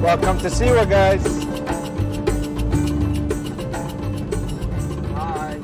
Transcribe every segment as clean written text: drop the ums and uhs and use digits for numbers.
Welcome to Siwa, guys. Hi.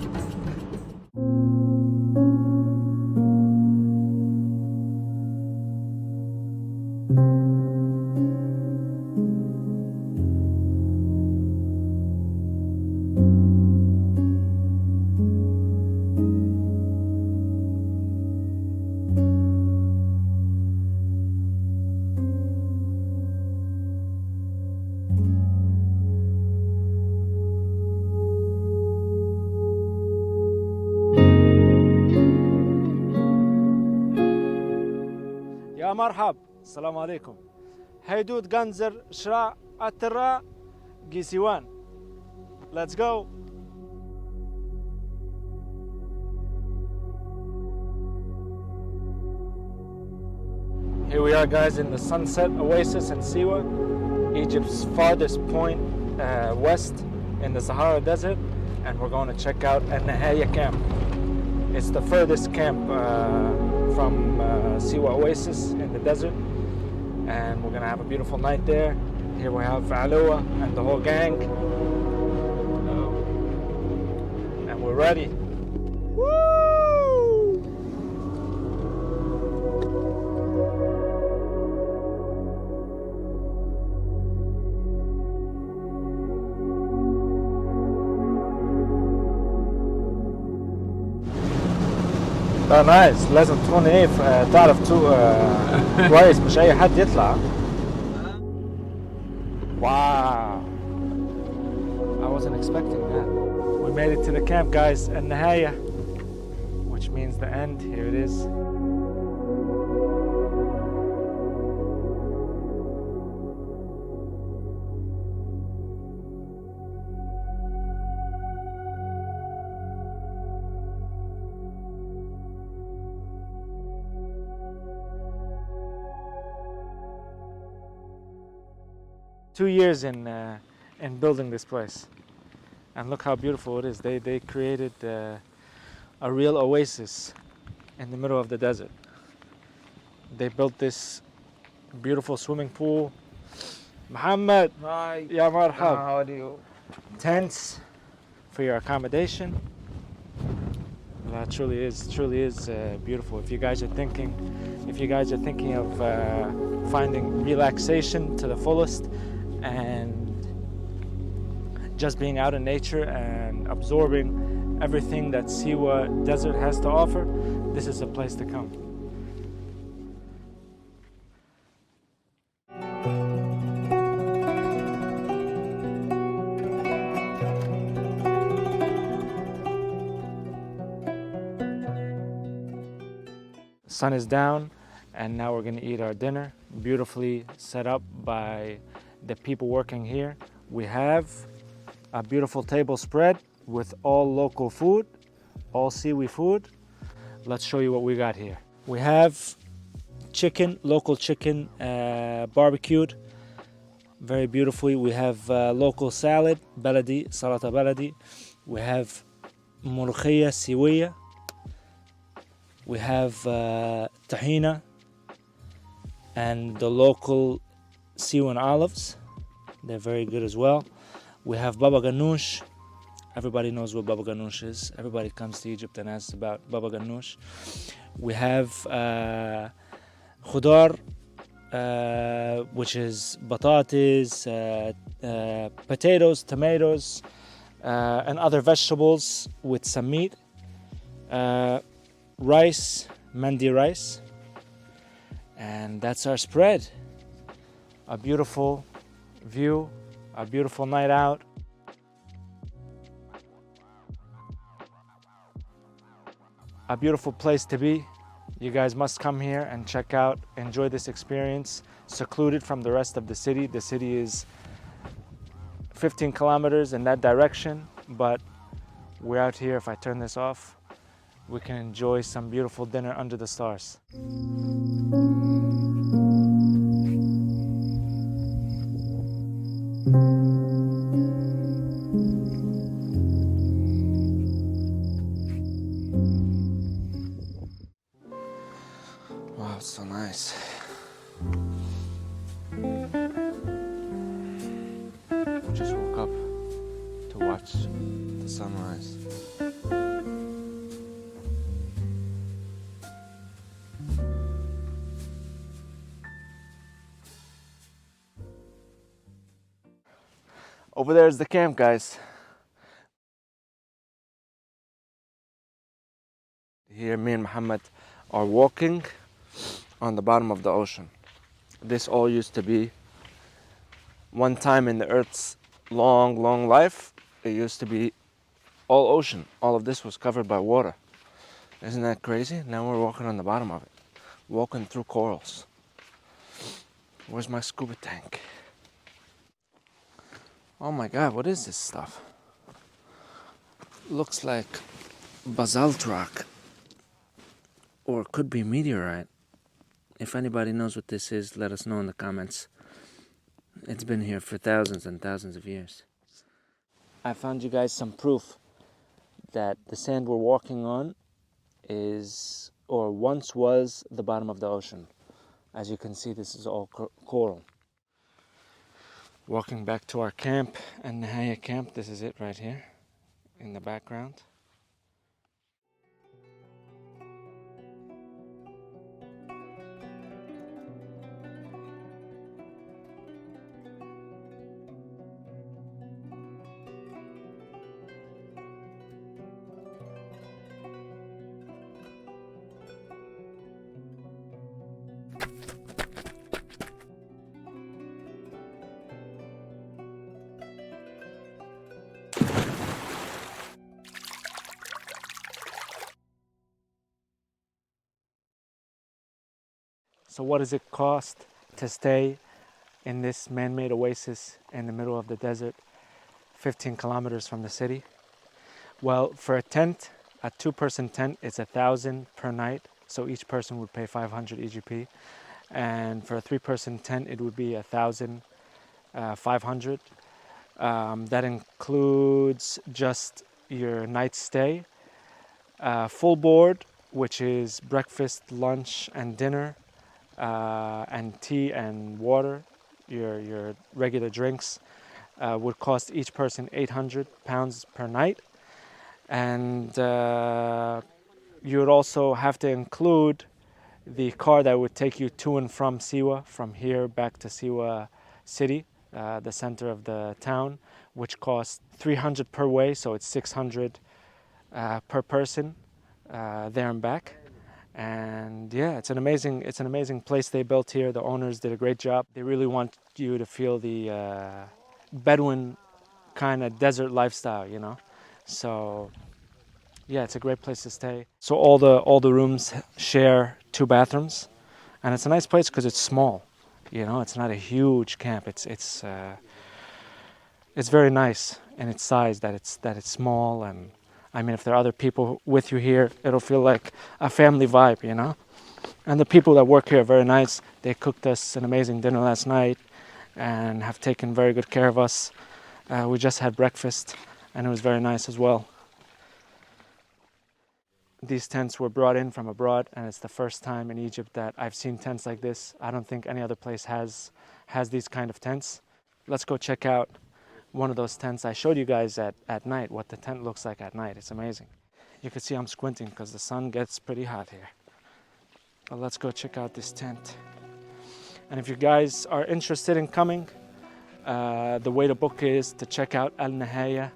يا مرحب، السلام عليكم. هيدود غنزر شراء التراء جيسيوان. Let's go. Here we are, guys, in the Sunset Oasis in Siwa, Egypt's farthest point west in the Sahara Desert, and we're going to check out النهاية camp. It's the furthest camp from Siwa Oasis in the desert, and we're gonna have a beautiful night there. Here we have Alua and the whole gang, and we're ready. Woo! نايس. لازم تكون ايه تعرف كويس، مش اي حد يطلع. Wow, I wasn't expecting that. We made it to the camp, guys. النهاية, which means the end. Here it is. Two years in building this place, and look how beautiful it is. They created a real oasis in the middle of the desert. They built this beautiful swimming pool. Muhammad, Hi. ya marhab. How are you? Tents for your accommodation. That truly is beautiful. If you guys are thinking of finding relaxation to the fullest and just being out in nature and absorbing everything that Siwa Desert has to offer, this is a place to come. Sun is down, and now we're gonna eat our dinner, beautifully set up by the people working here. We have a beautiful table spread with all local food, all Siwi food. Let's show you what we got here. We have chicken, local chicken, barbecued very beautifully. We have local salad, baladi, salata baladi. We have ملوخية سوية. We have tahina and the local Siwan olives. They're very good as well. We have baba ganoush. Everybody knows what baba ganoush is. Everybody comes to Egypt and asks about baba ganoush. We have khudar, which is batatas, potatoes, tomatoes, and other vegetables with some meat. Rice, mandi rice, and that's our spread. A beautiful view, a beautiful night out. A beautiful place to be. You guys must come here and check out, enjoy this experience, secluded from the rest of the city. The city is 15 kilometers in that direction, but we're out here. If I turn this off, we can enjoy some beautiful dinner under the stars. Wow, it's so nice. watch the sunrise. Over there is the camp, guys. Here, me and Muhammad are walking on the bottom of the ocean. This all used to be, one time in the Earth's long life, it used to be all ocean. All of this was covered by water. Isn't that crazy? Now we're walking on the bottom of it, walking through corals. Where's my scuba tank? Oh my God, what is this stuff? Looks like basalt rock, or it could be meteorite. If anybody knows what this is, let us know in the comments. It's been here for thousands and thousands of years. I found you guys some proof that the sand we're walking on is, or once was, the bottom of the ocean. As you can see, this is all coral. Walking back to our camp, Al-Nihaya camp. This is it right here in the background. So what does it cost to stay in this man-made oasis in the middle of the desert, 15 kilometers from the city? Well, for a tent, a two-person tent, it's 1,000 per night. So each person would pay 500 EGP. And for a three-person tent, it would be 1,500. That includes just your night stay, full board, which is breakfast, lunch, and dinner, and tea and water. Your regular drinks would cost each person 800 pounds per night. And you would also have to include the car that would take you to and from Siwa, from here back to Siwa city, the center of the town, which costs 300 per way, so it's 600 per person there and back. And yeah, it's an amazing place they built here. The owners did a great job. They really want you to feel the Bedouin kind of desert lifestyle, you know. So yeah, it's a great place to stay. So all the rooms share 2 bathrooms, and it's a nice place because it's small. You know, it's not a huge camp. It's very nice in its size, that it's small. And I mean, if there are other people with you here, it'll feel like a family vibe, you know. And the people that work here are very nice. They cooked us an amazing dinner last night and have taken very good care of us. We just had breakfast and it was very nice as well. These tents were brought in from abroad, and it's the first time in Egypt that I've seen tents like this. I don't think any other place has these kind of tents. Let's go check out one of those tents. I showed you guys at night what the tent looks like at night. It's amazing. You can see I'm squinting because the sun gets pretty hot here. But let's go check out this tent. And if you guys are interested in coming, the way to book is to check out Al-Nihaya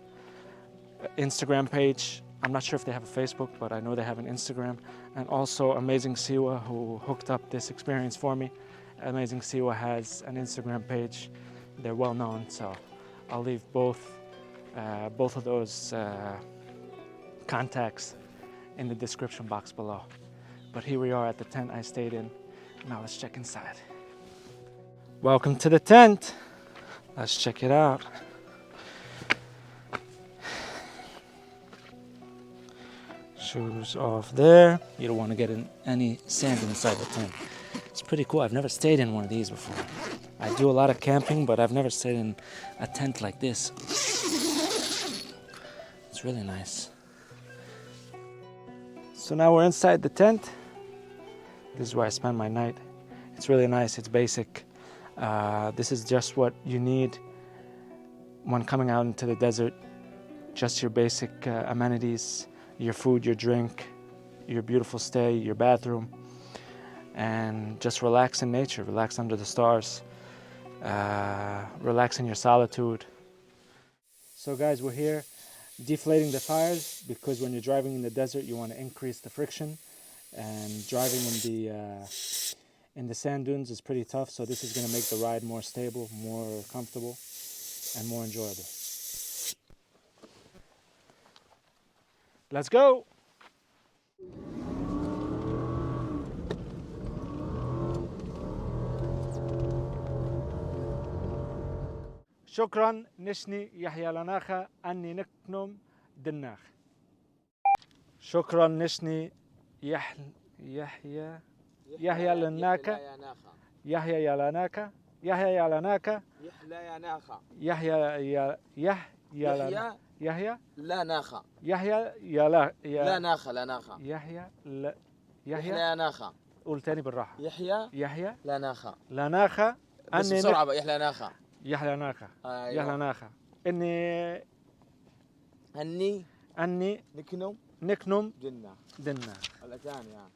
Instagram page. I'm not sure if they have a Facebook, but I know they have an Instagram. And also Amazing Siwa, who hooked up this experience for me. Amazing Siwa has an Instagram page. They're well known, so I'll leave both of those contacts in the description box below. But here we are at the tent I stayed in. Now let's check inside. Welcome to the tent. Let's check it out. Shoes off there. You don't want to get any sand inside the tent. It's pretty cool. I've never stayed in one of these before. I do a lot of camping, but I've never stayed in a tent like this. It's really nice. So now we're inside the tent. This is where I spend my night. It's really nice. It's basic. This is just what you need when coming out into the desert just your basic amenities, your food, your drink, your beautiful stay, your bathroom, and just relax in nature, relax under the stars, relax in your solitude. So guys, we're here deflating the tires because when you're driving in the desert, you want to increase the friction, and driving in the sand dunes is pretty tough. So this is going to make the ride more stable, more comfortable, and more enjoyable. Let's go. شكرا نشني يحيى لناخا أني نكنم دناخ. شكرا نشني يحيى لناكا يحيى يلاناكا يحيى يلاناكا يحيى لا ناخا يحيى لا ناخا لا ناخا يحيى ناخا. قول تاني بالراحة. يحيى لا ناخا لا ناخا بس بسرعة بقى. يحيى ناخا يحيى ناخا يحيى ناخا إني أني نكنم دنا دنا. الأتان يعني